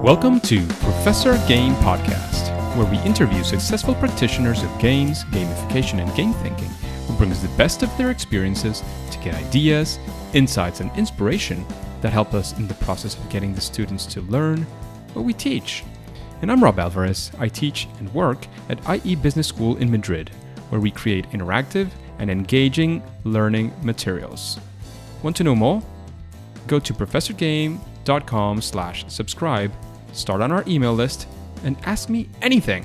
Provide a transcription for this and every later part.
Welcome to Professor Game Podcast, where we interview successful practitioners of games, gamification, and game thinking, who brings the best of their experiences to get ideas, insights, and inspiration that help us in the process of getting the students to learn what we teach. And I'm Rob Alvarez. I teach and work at IE Business School in Madrid, where we create interactive and engaging learning materials. Want to know more? Go to professorgame.com/subscribe, start on our email list, and ask me anything.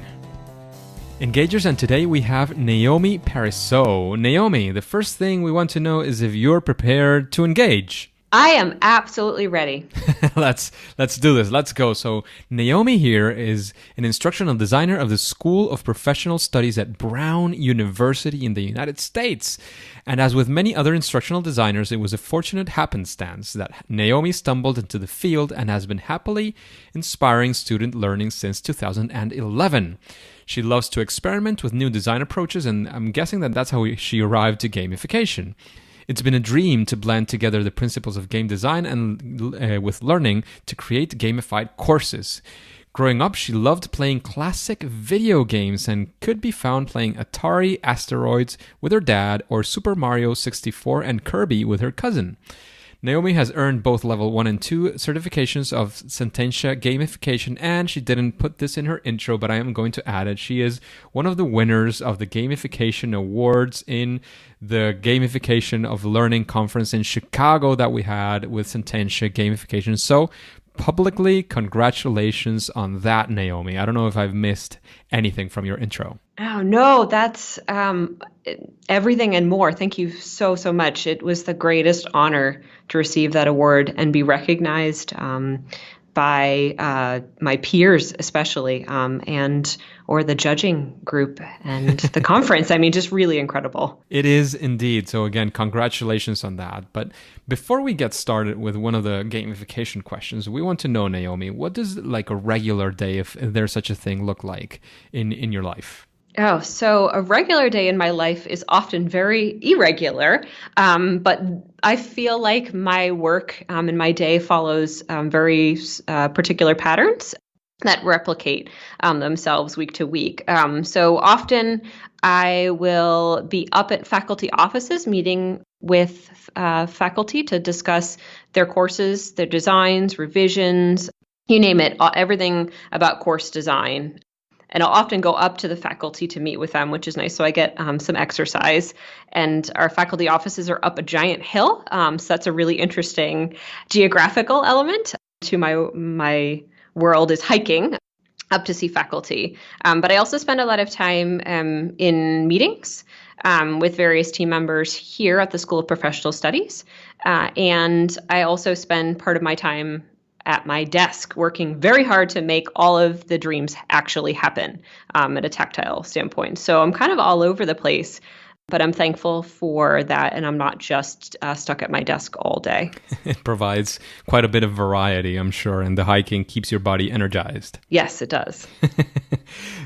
Engagers, and today we have Naomi Pariseault. Naomi, the first thing we want to know is if you're prepared to engage. I am absolutely ready. Let's do this. Let's go. So Naomi here is an instructional designer of the School of Professional Studies at Brown University in the United States. And as with many other instructional designers, it was a fortunate happenstance that Naomi stumbled into the field and has been happily inspiring student learning since 2011. She loves to experiment with new design approaches, and I'm guessing that that's how she arrived to gamification. It's been a dream to blend together the principles of game design and with learning to create gamified courses. Growing up, she loved playing classic video games and could be found playing Atari Asteroids with her dad or Super Mario 64 and Kirby with her cousin. Naomi has earned both level 1 and 2 certifications of Sententia Gamification, and she didn't put this in her intro, but I am going to add it. She is one of the winners of the Gamification Awards in the Gamification of Learning conference in Chicago that we had with Sententia Gamification. So, publicly, congratulations on that, Naomi. I don't know if I've missed anything from your intro. Oh, no, that's everything and more. Thank you so much. It was the greatest honor to receive that award and be recognized by my peers, especially, or the judging group and the conference. I mean, just really incredible. It is indeed. So again, congratulations on that. But before we get started with one of the gamification questions, we want to know, Naomi, what does like a regular day, if there's such a thing, look like in your life? Oh, so a regular day in my life is often very irregular, but I feel like my work and my day follows very particular patterns that replicate themselves week to week. So often I will be up at faculty offices meeting with faculty to discuss their courses, their designs, revisions, you name it, everything about course design. And I'll often go up to the faculty to meet with them, which is nice. So I get some exercise. And our faculty offices are up a giant hill. So that's a really interesting geographical element to my world, is hiking up to see faculty. But I also spend a lot of time in meetings with various team members here at the School of Professional Studies. And I also spend part of my time at my desk, working very hard to make all of the dreams actually happen at a tactile standpoint. So I'm kind of all over the place, but I'm thankful for that, and I'm not just stuck at my desk all day. It provides quite a bit of variety, I'm sure, and the hiking keeps your body energized. Yes, it does.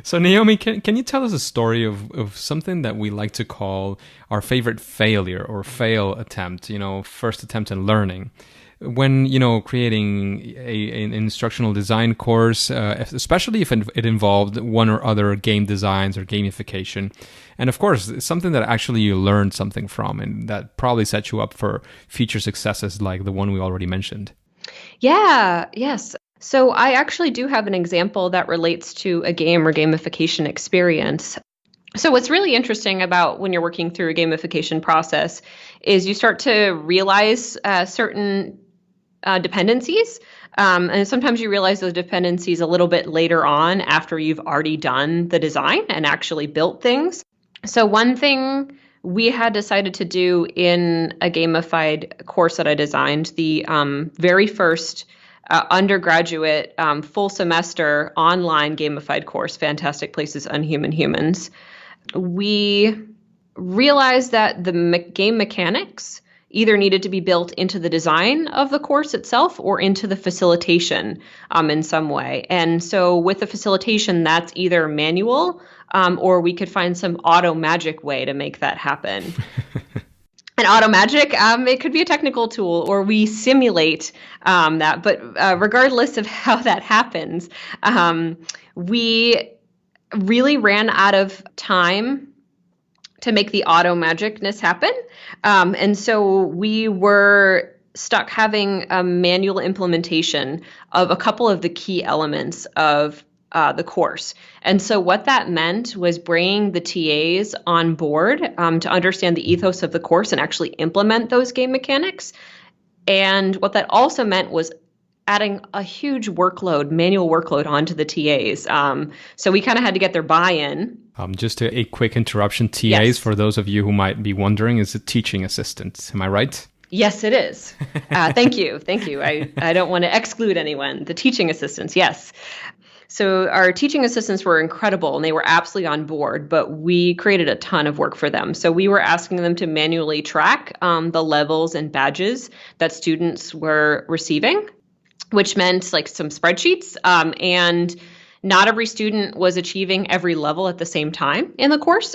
So Naomi, can you tell us a story of something that we like to call our favorite failure or fail attempt, first attempt in learning? When, creating an instructional design course, especially if it involved one or other game designs or gamification. And of course, it's something that actually you learned something from, and that probably set you up for future successes like the one we already mentioned. Yes. So I actually do have an example that relates to a game or gamification experience. So what's really interesting about when you're working through a gamification process is you start to realize certain dependencies. And sometimes you realize those dependencies a little bit later on after you've already done the design and actually built things. So one thing we had decided to do in a gamified course that I designed, the very first undergraduate full semester online gamified course, Fantastic Places, Unhuman Humans, we realized that the game mechanics either needed to be built into the design of the course itself or into the facilitation in some way. And so with the facilitation, that's either manual or we could find some auto magic way to make that happen. And auto magic, it could be a technical tool, or we simulate that. But regardless of how that happens, we really ran out of time to make the auto magicness happen. And so we were stuck having a manual implementation of a couple of the key elements of the course. And so what that meant was bringing the TAs on board to understand the ethos of the course and actually implement those game mechanics. And what that also meant was adding a huge manual workload onto the TAs. So we kind of had to get their buy-in. Just a quick interruption. TAs, yes. For those of you who might be wondering, is a teaching assistant. Am I right? Yes, it is. Thank you. Thank you. I don't want to exclude anyone. The teaching assistants, yes. So our teaching assistants were incredible and they were absolutely on board, but we created a ton of work for them. So we were asking them to manually track the levels and badges that students were receiving, which meant like some spreadsheets, and not every student was achieving every level at the same time in the course.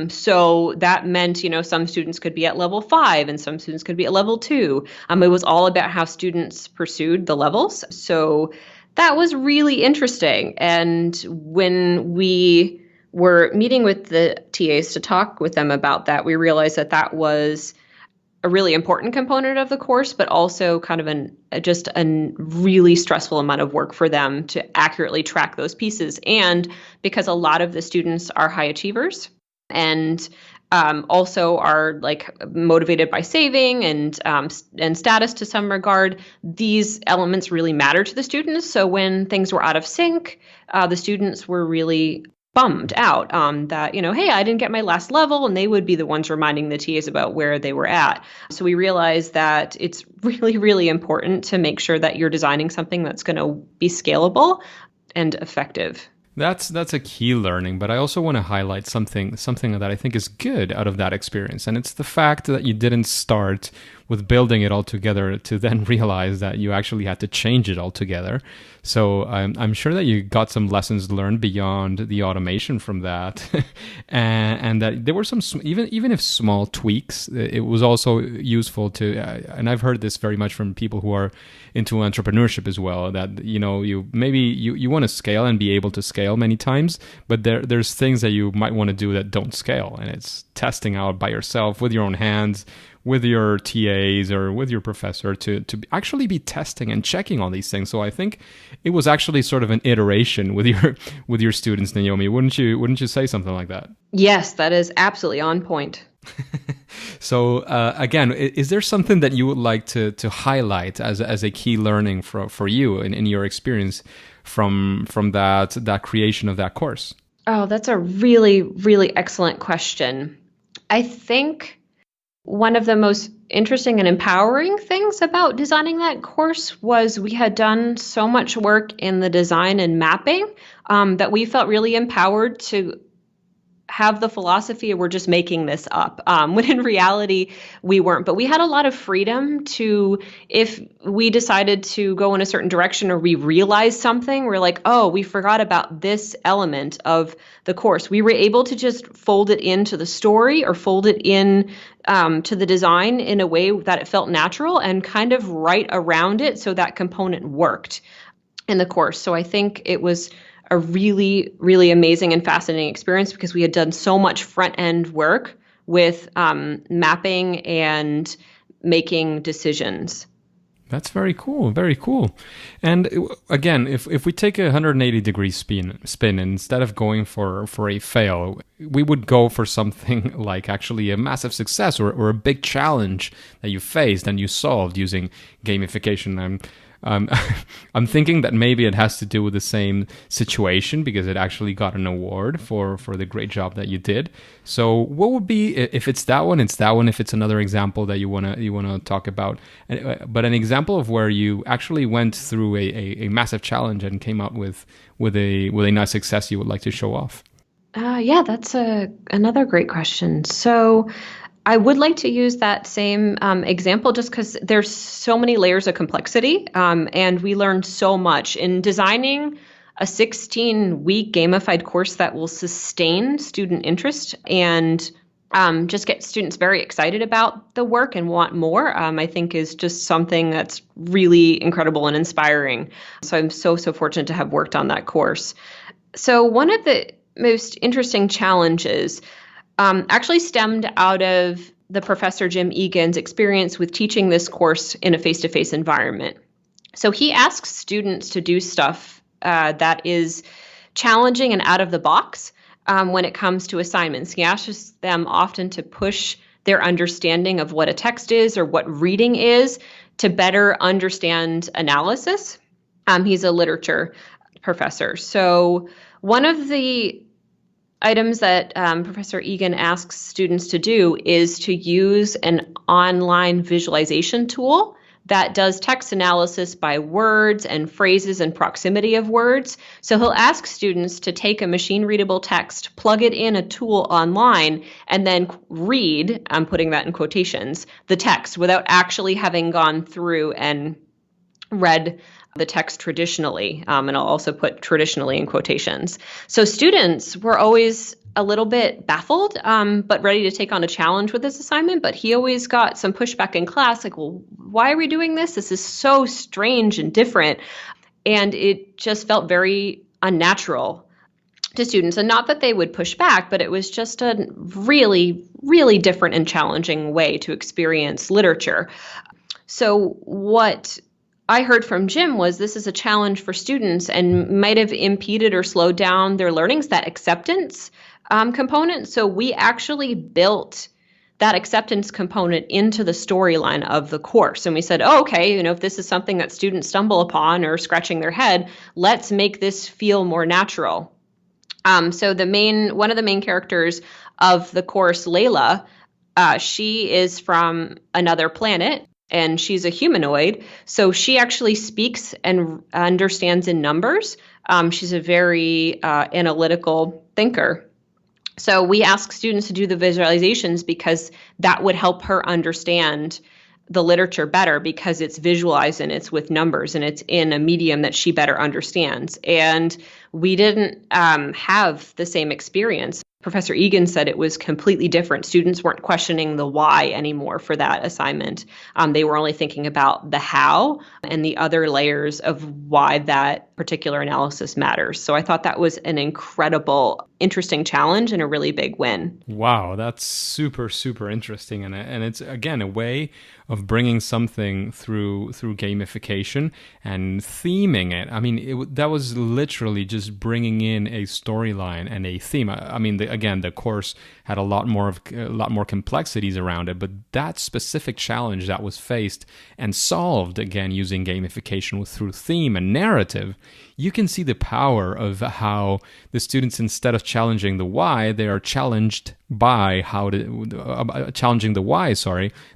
So that meant, some students could be at level 5 and some students could be at level 2. It was all about how students pursued the levels. So that was really interesting. And when we were meeting with the TAs to talk with them about that, we realized that that was a really important component of the course, but also kind of just a really stressful amount of work for them to accurately track those pieces. And because a lot of the students are high achievers and also are like motivated by saving and status to some regard, these elements really matter to the students. So when things were out of sync, the students were really bummed out that, hey, I didn't get my last level, and they would be the ones reminding the TAs about where they were at. So we realized that it's really, really important to make sure that you're designing something that's going to be scalable and effective. That's a key learning, but I also want to highlight something that I think is good out of that experience, and it's the fact that you didn't start with building it all together to then realize that you actually had to change it altogether. So I'm sure that you got some lessons learned beyond the automation from that, and that there were some even if small tweaks. It was also useful to, and I've heard this very much from people who are into entrepreneurship as well. That you want to scale and be able to scale many times, but there's things that you might want to do that don't scale, and it's testing out by yourself with your own hands, with your TAs or with your professor to actually be testing and checking all these things. So I think it was actually sort of an iteration with your students, Naomi. Wouldn't you say something like that? Yes, that is absolutely on point. So again, is there something that you would like to highlight as a key learning for you in your experience from that creation of that course? Oh, that's a really, really excellent question. I think one of the most interesting and empowering things about designing that course was we had done so much work in the design and mapping that we felt really empowered to have the philosophy we're just making this up, when in reality we weren't. But we had a lot of freedom to, if we decided to go in a certain direction or we realized something, we're like, oh, we forgot about this element of the course. We were able to just fold it into the story or fold it in to the design in a way that it felt natural and kind of write around it so that component worked in the course. So I think it was a really, really amazing and fascinating experience because we had done so much front-end work with mapping and making decisions. That's very cool. Very cool. And again, if we take a 180-degree spin, and instead of going for a fail, we would go for something like actually a massive success or a big challenge that you faced and you solved using gamification. I'm thinking that maybe it has to do with the same situation because it actually got an award for the great job that you did. So what would be, if it's that one, it's that one. If it's another example that you wanna talk about, but an example of where you actually went through a massive challenge and came out with a nice success you would like to show off. Yeah, that's another great question. So I would like to use that same example just because there's so many layers of complexity, and we learned so much in designing a 16-week gamified course that will sustain student interest and just get students very excited about the work and want more, I think is just something that's really incredible and inspiring. So I'm so fortunate to have worked on that course. So one of the most interesting challenges actually stemmed out of the Professor Jim Egan's experience with teaching this course in a face-to-face environment. So he asks students to do stuff that is challenging and out of the box when it comes to assignments. He asks them often to push their understanding of what a text is or what reading is to better understand analysis. He's a literature professor. So one of the items that Professor Egan asks students to do is to use an online visualization tool that does text analysis by words and phrases and proximity of words. So he'll ask students to take a machine-readable text, plug it in a tool online, and then read, I'm putting that in quotations, the text without actually having gone through and read the text traditionally, and I'll also put traditionally in quotations. So students were always a little bit baffled, but ready to take on a challenge with this assignment. But he always got some pushback in class, like, well, why are we doing this? This is so strange and different. And it just felt very unnatural to students. And not that they would push back, but it was just a really, really different and challenging way to experience literature. So what I heard from Jim was this is a challenge for students and might have impeded or slowed down their learnings, that acceptance component. So we actually built that acceptance component into the storyline of the course. And we said, oh, okay, if this is something that students stumble upon or scratching their head, let's make this feel more natural. So one of the main characters of the course, Layla, she is from another planet. And she's a humanoid, so she actually speaks and understands in numbers. She's a very analytical thinker. So we ask students to do the visualizations because that would help her understand the literature better, because it's visualized and it's with numbers and it's in a medium that she better understands. And we didn't have the same experience. Professor Egan said it was completely different. Students weren't questioning the why anymore for that assignment. They were only thinking about the how and the other layers of why that particular analysis matters. So I thought that was an incredible, interesting challenge and a really big win. Wow, that's super, super interesting. And it's, again, a way of bringing something through gamification and theming it. I mean, that was literally just bringing in a storyline and a theme. I mean, the course had a lot more complexities around it, but that specific challenge that was faced and solved, again, using gamification through theme and narrative, you can see the power of how the students, instead of challenging the why, they are challenged by challenging the why,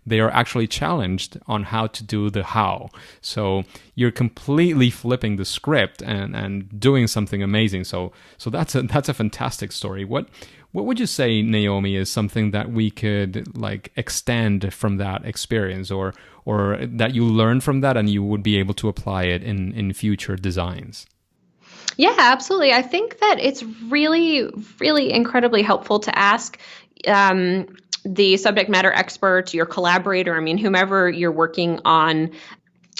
they are actually challenged on how to do the how. So you're completely flipping the script and doing something amazing. So that's a fantastic story. What would you say, Naomi, is something that we could extend from that experience, or that you learned from that and you would be able to apply it in future designs? Yeah, absolutely. I think that it's really, really incredibly helpful to ask the subject matter expert, your collaborator, whomever you're working on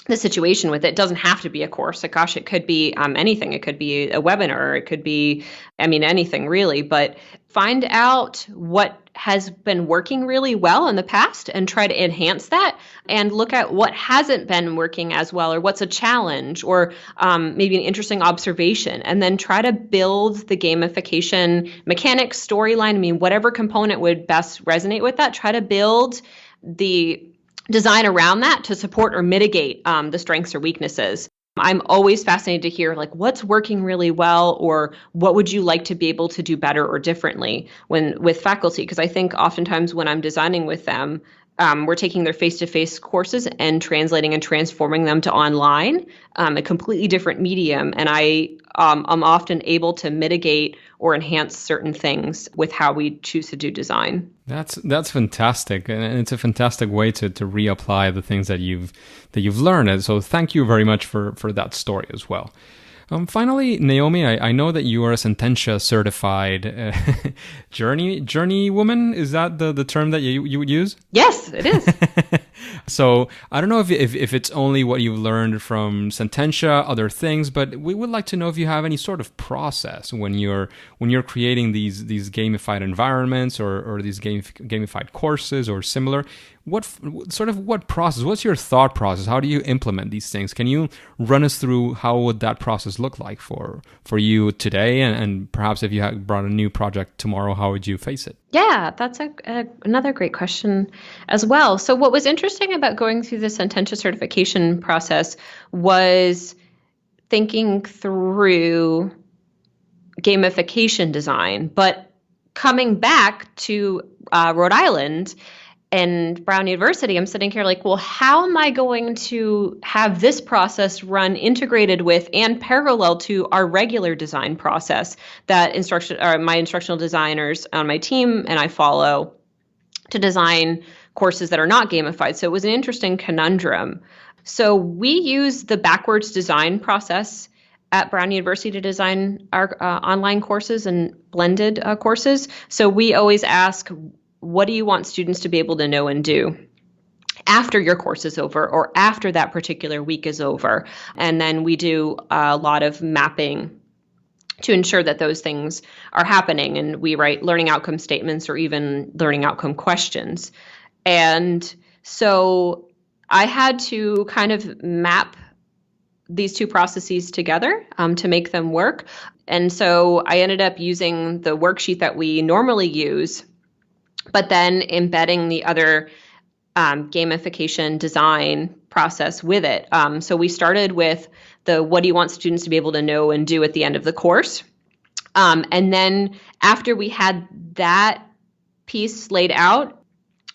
the situation with. It doesn't have to be a course. Gosh, it could be anything. It could be a webinar. It could be, anything really. But find out what has been working really well in the past and try to enhance that, and look at what hasn't been working as well, or what's a challenge, or maybe an interesting observation, and then try to build the gamification mechanics, storyline, whatever component would best resonate with that. Try to build the design around that to support or mitigate the strengths or weaknesses. I'm always fascinated to hear what's working really well, or what would you like to be able to do better or differently with faculty, because I think oftentimes when I'm designing with them, we're taking their face-to-face courses and translating and transforming them to online, a completely different medium. And I'm often able to mitigate or enhance certain things with how we choose to do design. That's fantastic, and it's a fantastic way to reapply the things that you've learned. And so thank you very much for that story as well. Finally, Naomi, I know that you are a Sententia certified journey woman. Is that the term that you would use? Yes, it is. So I don't know if it's only what you've learned from Sententia, other things, but we would like to know if you have any sort of process when you're creating these gamified environments or these gamified courses or similar. What process? What's your thought process? How do you implement these things? Can you run us through how would that process look like for you today, and perhaps if you had brought a new project tomorrow, how would you face it? Yeah, that's another great question as well. So what was interesting about going through the Sententia certification process was thinking through gamification design, but coming back to Rhode Island and Brown University, I'm sitting here like, well, how am I going to have this process run integrated with and parallel to our regular design process that my instructional designers on my team and I follow to design courses that are not gamified? So it was an interesting conundrum. So we use the backwards design process at Brown University to design our online courses and blended courses. So we always ask, what do you want students to be able to know and do after your course is over or after that particular week is over? And then we do a lot of mapping to ensure that those things are happening. And we write learning outcome statements or even learning outcome questions. And so I had to kind of map these two processes together to make them work. And so I ended up using the worksheet that we normally use, but then embedding the other gamification design process with it. So we started with the what do you want students to be able to know and do at the end of the course. And then after we had that piece laid out,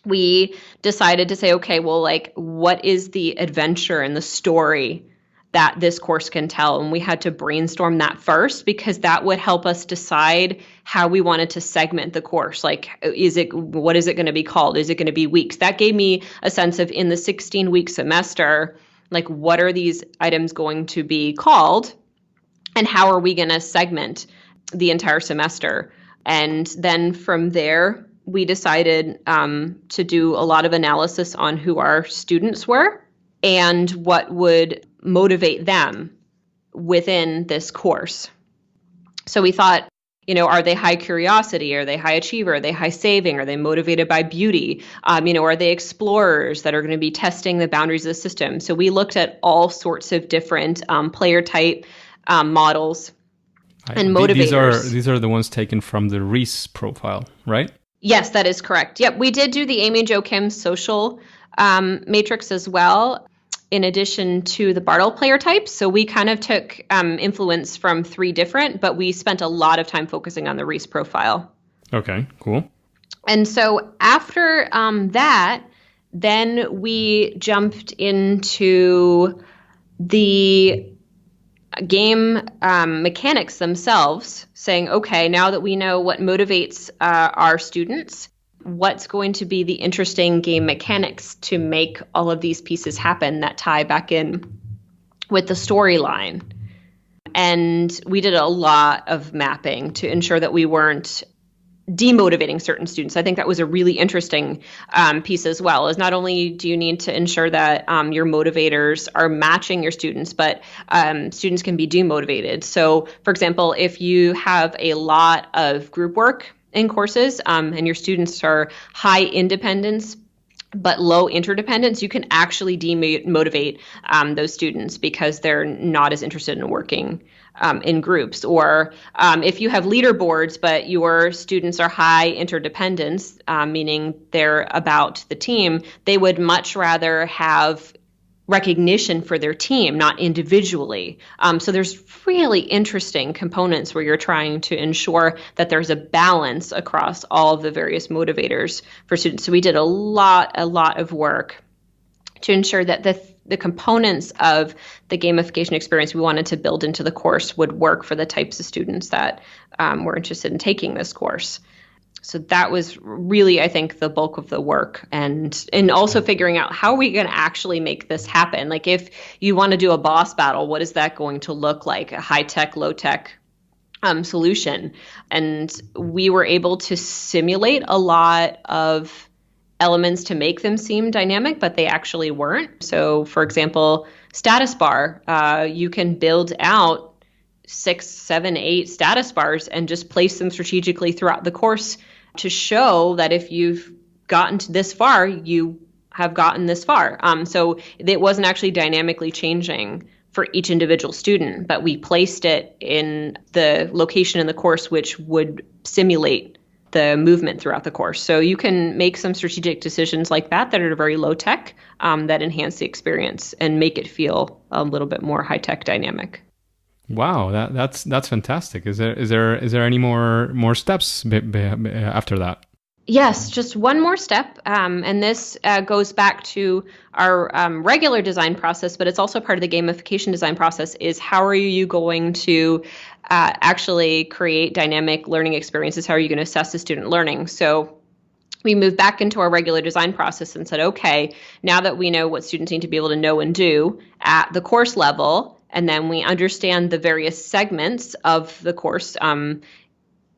we decided to say, okay, well, like, what is the adventure and the story that this course can tell? And we had to brainstorm that first because that would help us decide how we wanted to segment the course. Like, what is it going to be called? Is it going to be weeks? That gave me a sense of, in the 16-week semester, like, what are these items going to be called and how are we going to segment the entire semester? And then from there, we decided to do a lot of analysis on who our students were and what would motivate them within this course. So we thought, are they high curiosity? Are they high achiever? Are they high saving? Are they motivated by beauty? Are they explorers that are going to be testing the boundaries of the system? So we looked at all sorts of different player type models and motivators. These are the ones taken from the Reese profile, right? Yes, that is correct. Yep, we did do the Amy Jo Kim social matrix as well, in addition to the Bartle player types. So we kind of took influence from 3 different, but we spent a lot of time focusing on the Reese profile. Okay, cool. And so after that, then we jumped into the game mechanics themselves, saying, okay, now that we know what motivates our students, what's going to be the interesting game mechanics to make all of these pieces happen that tie back in with the storyline? And we did a lot of mapping to ensure that we weren't demotivating certain students. I think that was a really interesting piece as well, is not only do you need to ensure that your motivators are matching your students, but students can be demotivated. So, for example, if you have a lot of group work in courses and your students are high independence but low interdependence, you can actually demotivate those students because they're not as interested in working in groups. Or if you have leaderboards but your students are high interdependence, meaning they're about the team, they would much rather have recognition for their team, not individually. So there's really interesting components where you're trying to ensure that there's a balance across all of the various motivators for students. So we did a lot of work to ensure that the components of the gamification experience we wanted to build into the course would work for the types of students that were interested in taking this course. So that was really, I think, the bulk of the work, and also figuring out how are we going to actually make this happen. Like if you want to do a boss battle, what is that going to look like? A high tech, low tech solution. And we were able to simulate a lot of elements to make them seem dynamic, but they actually weren't. So, for example, status bar, you can build out 6, 7, 8 status bars and just place them strategically throughout the course to show that if you've gotten to this far, you have gotten this far. So it wasn't actually dynamically changing for each individual student, but we placed it in the location in the course which would simulate the movement throughout the course. So you can make some strategic decisions like that are very low tech, that enhance the experience and make it feel a little bit more high tech dynamic. Wow, that's fantastic. Is there any more steps after that? Yes, just one more step, and this goes back to our regular design process, but it's also part of the gamification design process, is how are you going to actually create dynamic learning experiences? How are you going to assess the student learning? So we moved back into our regular design process and said, okay, now that we know what students need to be able to know and do at the course level, and then we understand the various segments of the course,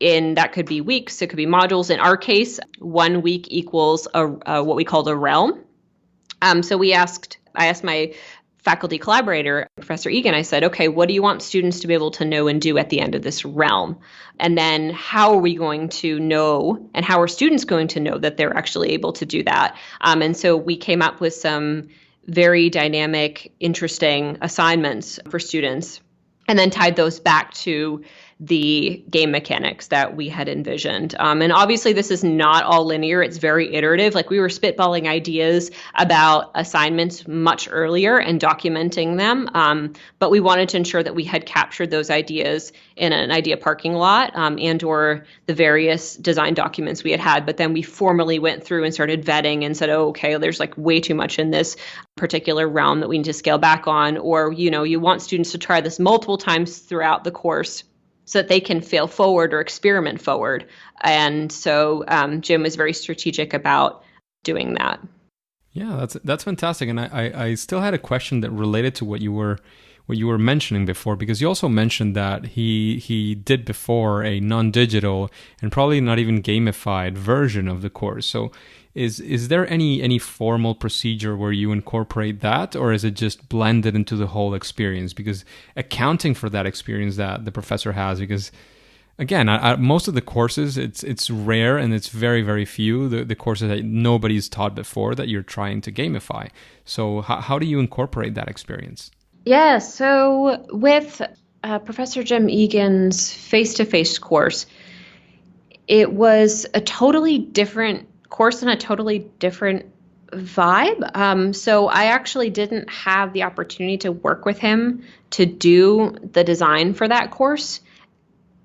in that could be weeks, it could be modules. In our case, 1 week equals what we called a realm. So I asked my faculty collaborator, Professor Egan, I said, okay, what do you want students to be able to know and do at the end of this realm? And then how are we going to know, and how are students going to know that they're actually able to do that? And so we came up with some very dynamic, interesting assignments for students, and then tied those back to the game mechanics that we had envisioned. And obviously this is not all linear. It's very iterative. Like we were spitballing ideas about assignments much earlier and documenting them. But we wanted to ensure that we had captured those ideas in an idea parking lot, and or the various design documents we had. But then we formally went through and started vetting and said, oh, okay, there's like way too much in this particular realm that we need to scale back on. Or, you want students to try this multiple times throughout the course so that they can fail forward or experiment forward. And so Jim was very strategic about doing that. Yeah, that's fantastic. And I still had a question that related to what you were mentioning before, because you also mentioned that he did before a non-digital and probably not even gamified version of the course. So is there any formal procedure where you incorporate that, or is it just blended into the whole experience? Because accounting for that experience that the professor has, because again, most of the courses, it's rare and it's very, very few, the courses that nobody's taught before that you're trying to gamify. So how do you incorporate that experience? Yeah, so with Professor Jim Egan's face-to-face course, it was a totally different course and a totally different vibe. So I actually didn't have the opportunity to work with him to do the design for that course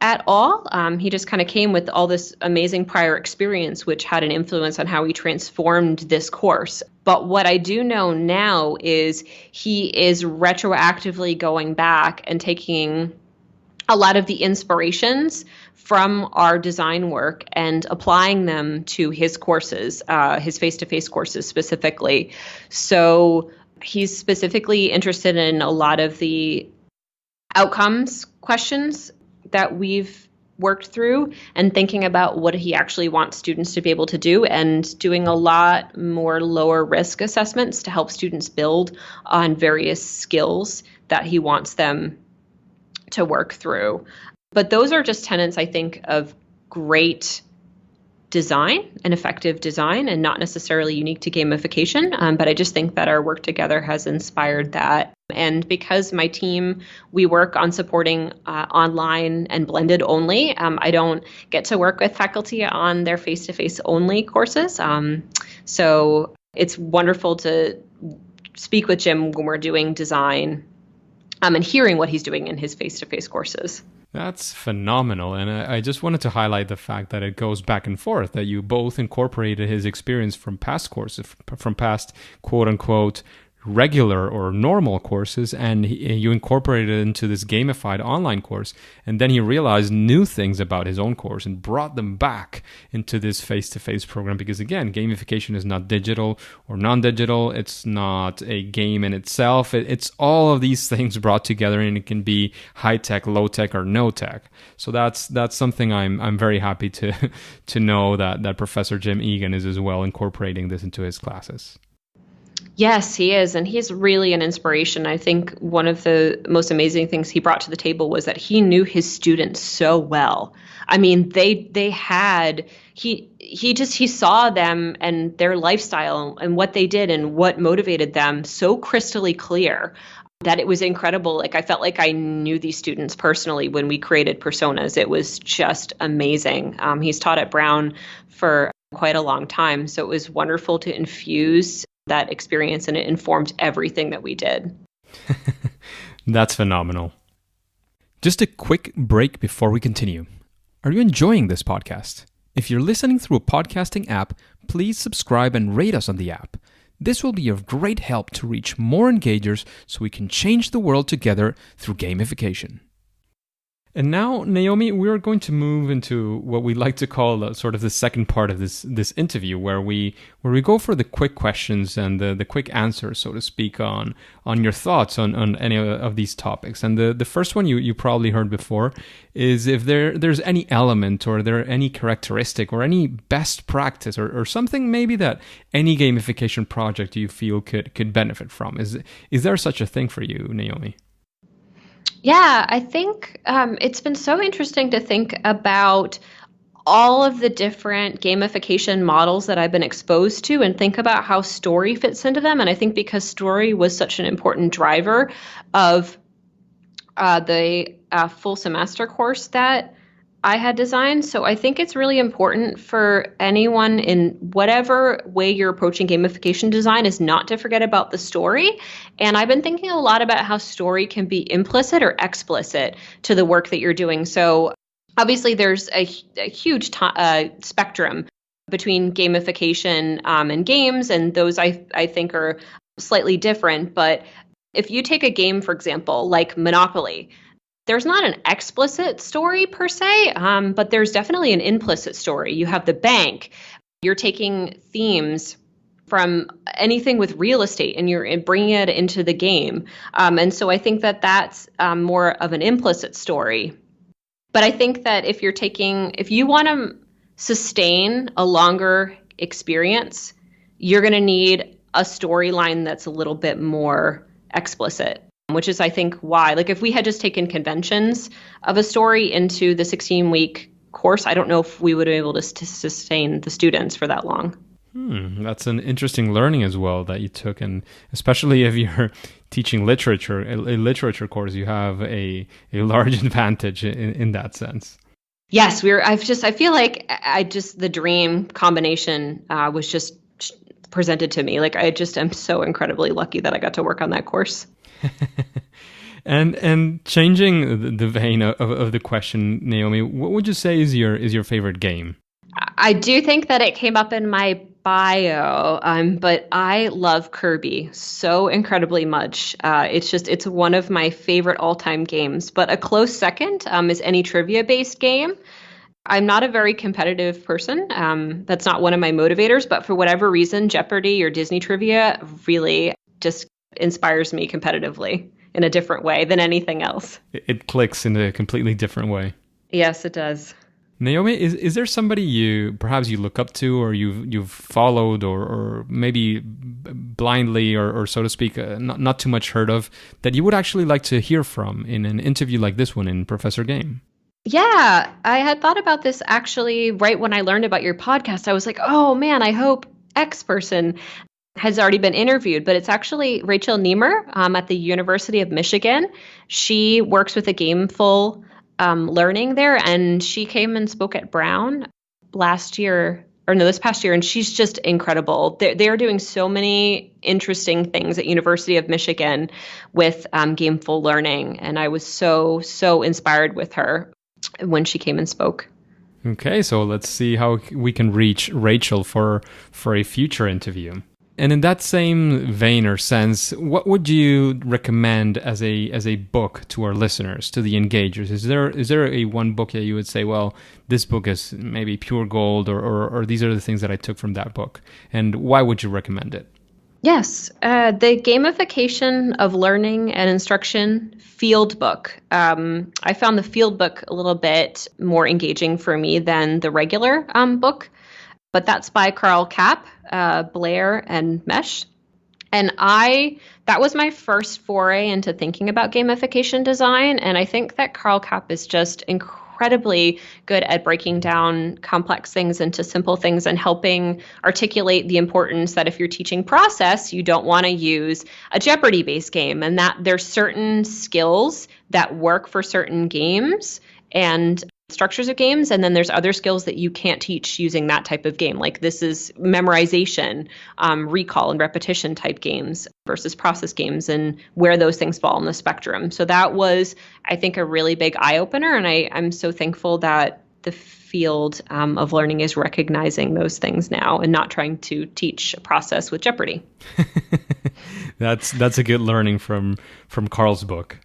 at all. He just kind of came with all this amazing prior experience, which had an influence on how he transformed this course. But what I do know now is he is retroactively going back and taking a lot of the inspirations from our design work and applying them to his courses, his face-to-face courses specifically. So he's specifically interested in a lot of the outcomes questions that we've worked through and thinking about what he actually wants students to be able to do, and doing a lot more lower risk assessments to help students build on various skills that he wants them to work through. But those are just tenets, I think, of great design and effective design, and not necessarily unique to gamification. But I just think that our work together has inspired that. And because my team, we work on supporting online and blended only, I don't get to work with faculty on their face-to-face only courses. So it's wonderful to speak with Jim when we're doing design, and hearing what he's doing in his face-to-face courses. That's phenomenal. And I just wanted to highlight the fact that it goes back and forth, that you both incorporated his experience from past courses, from past quote-unquote regular or normal courses, and you incorporated it into this gamified online course. And then he realized new things about his own course and brought them back into this face-to-face program. Because again, gamification is not digital or non-digital. It's not a game in itself. It's all of these things brought together, and it can be high-tech, low-tech, or no-tech. So that's something I'm very happy to know that Professor Jim Egan is as well incorporating this into his classes. Yes, he is. And he's really an inspiration. I think one of the most amazing things he brought to the table was that he knew his students so well. I mean, he saw them and their lifestyle and what they did and what motivated them so crystally clear that it was incredible. Like, I felt like I knew these students personally when we created personas. It was just amazing. He's taught at Brown for quite a long time. So it was wonderful to infuse that experience, and it informed everything that we did. That's phenomenal. Just a quick break before we continue. Are you enjoying this podcast? If you're listening through a podcasting app, please subscribe and rate us on the app. This will be of great help to reach more engagers so we can change the world together through gamification. And now, Naomi, we're going to move into what we like to call sort of the second part of this interview, where we go for the quick questions and the quick answers, so to speak, on your thoughts on any of these topics. And the first one you probably heard before is if there's any element or there any characteristic or any best practice or something maybe that any gamification project you feel could benefit from. Is there such a thing for you, Naomi? Yeah, I think it's been so interesting to think about all of the different gamification models that I've been exposed to and think about how story fits into them. And I think because story was such an important driver of the full semester course that I had designed. So I think it's really important for anyone in whatever way you're approaching gamification design is not to forget about the story. And I've been thinking a lot about how story can be implicit or explicit to the work that you're doing. So obviously there's a huge spectrum between gamification and games, and those I think are slightly different. But if you take a game, for example, like Monopoly, there's not an explicit story per se, but there's definitely an implicit story. You have the bank. You're taking themes from anything with real estate and you're bringing it into the game. And so I think that that's more of an implicit story. But I think that if you want to sustain a longer experience, you're going to need a storyline that's a little bit more explicit. Which is, I think, why, like, if we had just taken conventions of a story into the 16-week course, I don't know if we would have been able to sustain the students for that long. That's an interesting learning as well that you took, and especially if you're teaching literature, a literature course, you have a large advantage in that sense. Yes, I feel like the dream combination was just presented to me. Like, I just am so incredibly lucky that I got to work on that course. And changing the vein of the question, Naomi, what would you say is your favorite game? I do think that it came up in my bio, but I love Kirby so incredibly much. It's one of my favorite all-time games. But a close second is any trivia-based game. I'm not a very competitive person. That's not one of my motivators. But for whatever reason, Jeopardy or Disney trivia really just inspires me competitively in a different way than anything else. It clicks in a completely different way. Yes, it does. Naomi, is there somebody perhaps you look up to or you've followed or maybe blindly or so to speak, not too much heard of, that you would actually like to hear from in an interview like this one in Professor Game? Yeah, I had thought about this actually right when I learned about your podcast. I was like, oh man, I hope X person has already been interviewed, but it's actually Rachel Niemer at the University of Michigan. She works with a gameful learning there, and she came and spoke at Brown this past year, and she's just incredible. They're doing so many interesting things at University of Michigan with gameful learning, and I was so inspired with her when she came and spoke. Okay, so let's see how we can reach Rachel for a future interview. And in that same vein or sense, what would you recommend as a book to our listeners, to the engagers? Is there a one book that you would say, well, this book is maybe pure gold, or these are the things that I took from that book, and why would you recommend it? Yes, the Gamification of Learning and Instruction field book. I found the field book a little bit more engaging for me than the regular book, but that's by Carl Kapp, Blair, and Mesh. And that was my first foray into thinking about gamification design. And I think that Carl Kapp is just incredibly good at breaking down complex things into simple things and helping articulate the importance that if you're teaching process, you don't want to use a Jeopardy-based game, and that there's certain skills that work for certain games and structures of games, and then there's other skills that you can't teach using that type of game. Like this is memorization, recall and repetition type games versus process games, and where those things fall on the spectrum. So that was, I think, a really big eye-opener, and I'm so thankful that the field of learning is recognizing those things now and not trying to teach a process with Jeopardy. That's a good learning from Carl's book.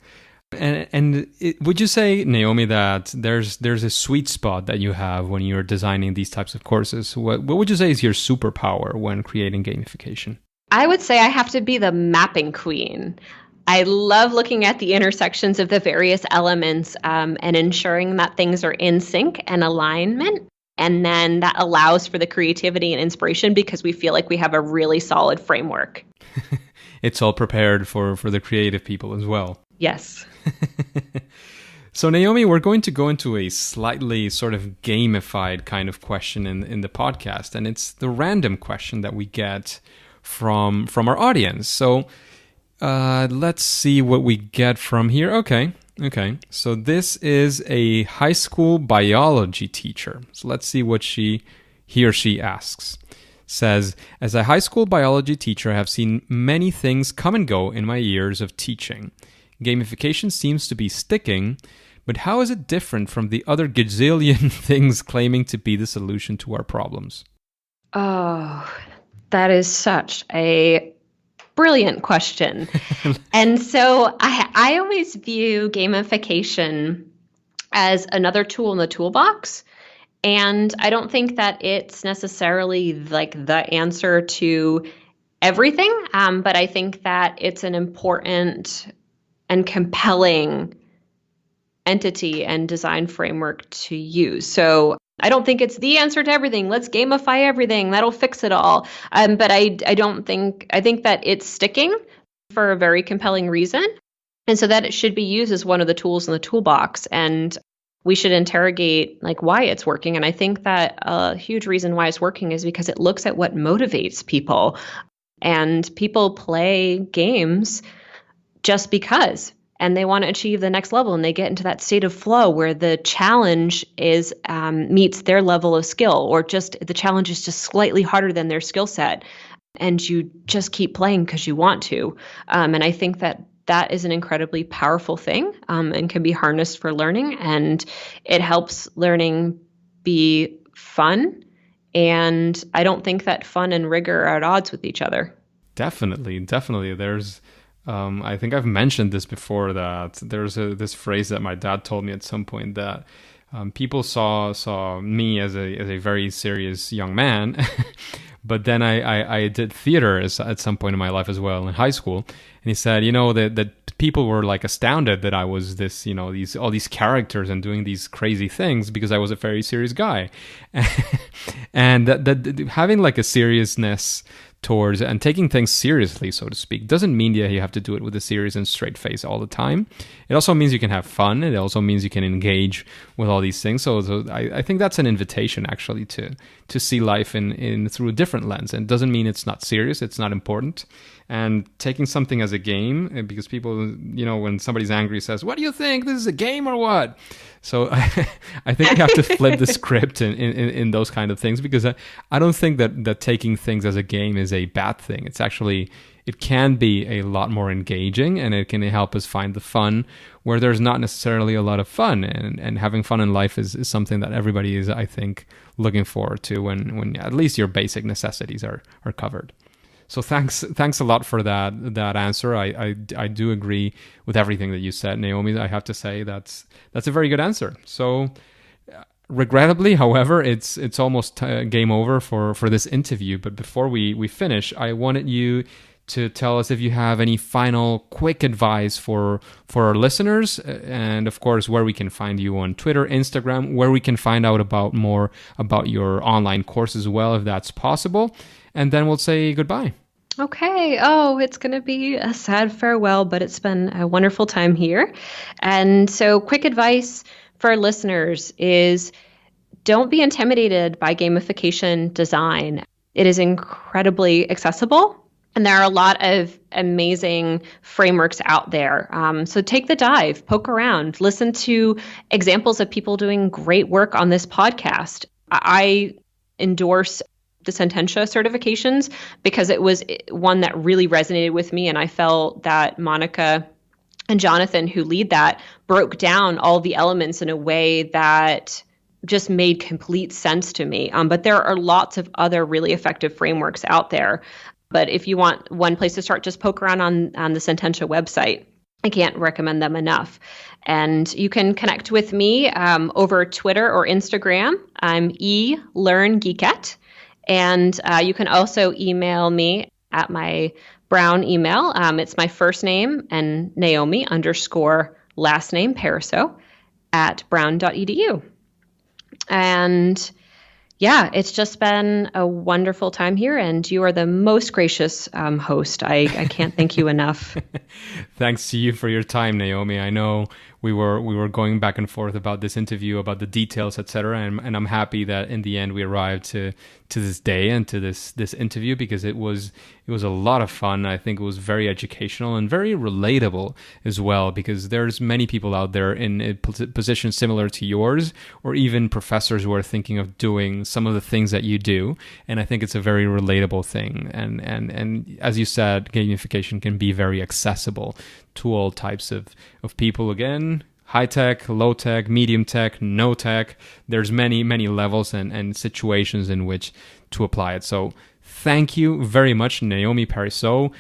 And would you say, Naomi, that there's a sweet spot that you have when you're designing these types of courses? What would you say is your superpower when creating gamification? I would say I have to be the mapping queen. I love looking at the intersections of the various elements and ensuring that things are in sync and alignment. And then that allows for the creativity and inspiration because we feel like we have a really solid framework. It's all prepared for the creative people as well. Yes. So Naomi, we're going to go into a slightly sort of gamified kind of question in the podcast, and it's the random question that we get from our audience. So let's see what we get from here. Okay. So this is a high school biology teacher. So let's see what he or she asks. Says, as a high school biology teacher, I have seen many things come and go in my years of teaching. Gamification seems to be sticking, but how is it different from the other gazillion things claiming to be the solution to our problems? Oh, that is such a brilliant question. And so I always view gamification as another tool in the toolbox. And I don't think that it's necessarily like the answer to everything, but I think that it's an important and compelling entity and design framework to use. So I don't think it's the answer to everything. Let's gamify everything. That'll fix it all. But I think that it's sticking for a very compelling reason. And so that it should be used as one of the tools in the toolbox. And we should interrogate like why it's working. And I think that a huge reason why it's working is because it looks at what motivates people. And people play games just because, and they want to achieve the next level, and they get into that state of flow where the challenge is meets their level of skill, or just the challenge is just slightly harder than their skill set, and you just keep playing because you want to. And I think that is an incredibly powerful thing and can be harnessed for learning, and it helps learning be fun. And I don't think that fun and rigor are at odds with each other. Definitely. There's I think I've mentioned this before, that there's this phrase that my dad told me at some point, that people saw me as a very serious young man, but then I did theater at some point in my life as well in high school, and he said, that people were like astounded that I was this, all these characters and doing these crazy things because I was a very serious guy, and that having like a seriousness towards and taking things seriously, so to speak, doesn't mean that you have to do it with a serious and straight face all the time. It also means you can have fun. It also means you can engage with all these things. So I think that's an invitation actually to see life in through a different lens. And it doesn't mean it's not serious, it's not important. And taking something as a game, because people, when somebody's angry, says, "What do you think? This is a game or what?" So I think you have to flip the script in those kind of things, because I don't think that taking things as a game is a bad thing. It's actually, it can be a lot more engaging, and it can help us find the fun where there's not necessarily a lot of fun. And having fun in life is something that everybody is, I think, looking forward to when at least your basic necessities are covered. So thanks a lot for that answer. I do agree with everything that you said, Naomi. I have to say that's a very good answer. So regrettably, however, it's almost game over for this interview. But before we finish, I wanted you to tell us if you have any final quick advice for our listeners, and of course where we can find you on Twitter, Instagram, where we can find out more about your online course as well, if that's possible. And then we'll say goodbye. Okay. Oh, it's going to be a sad farewell, but it's been a wonderful time here. And so quick advice for our listeners is don't be intimidated by gamification design. It is incredibly accessible, and there are a lot of amazing frameworks out there. So take the dive, poke around, listen to examples of people doing great work on this podcast. I endorse the Sententia certifications because it was one that really resonated with me, and I felt that Monica and Jonathan, who lead that, broke down all the elements in a way that just made complete sense to me. But there are lots of other really effective frameworks out there. But if you want one place to start, just poke around on the Sententia website. I can't recommend them enough. And you can connect with me over Twitter or Instagram. I'm eLearnGeekette. And you can also email me at my Brown email. It's my first name and Naomi _ last name Pariseault at brown.edu. And yeah, it's just been a wonderful time here, and you are the most gracious host. I can't thank you enough. Thanks to you for your time, Naomi. I know we were going back and forth about this interview, about the details, etc. And I'm happy that in the end we arrived to this day and to this interview, because it was a lot of fun. I think it was very educational and very relatable as well, because there's many people out there in a position similar to yours, or even professors who are thinking of doing some of the things that you do. And I think it's a very relatable thing. And as you said, gamification can be very accessible to all types of people. Again, high tech, low tech, medium tech, no tech. There's many levels and situations in which to apply it. So thank you very much, Naomi Pariseault.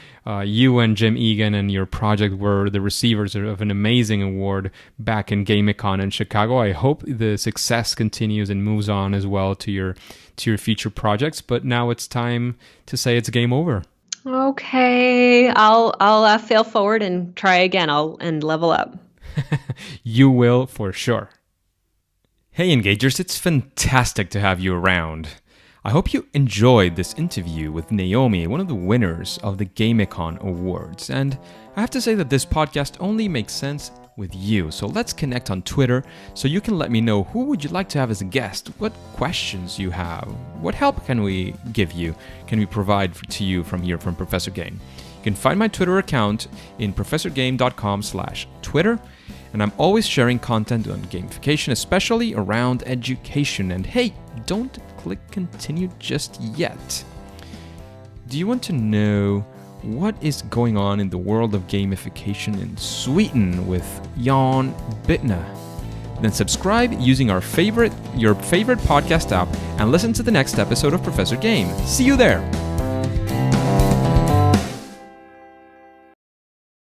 You and Jim Egan and your project were the receivers of an amazing award back in GamiCon in Chicago. I hope the success continues and moves on as well to your future projects. But now it's time to say it's game over. Okay, I'll fail forward and try again. And level up. You will for sure. Hey, Engagers, it's fantastic to have you around. I hope you enjoyed this interview with Naomi, one of the winners of the GamiCon Awards. And I have to say that this podcast only makes sense with you. So let's connect on Twitter so you can let me know who would you like to have as a guest, what questions you have, what help can we give you, can we provide to you from here from Professor Game. You can find my Twitter account in professorgame.com/Twitter. And I'm always sharing content on gamification, especially around education. And hey, don't click continue just yet. Do you want to know what is going on in the world of gamification in Sweden with Jan Bittner? Then subscribe using your favorite podcast app and listen to the next episode of Professor Game. See you there!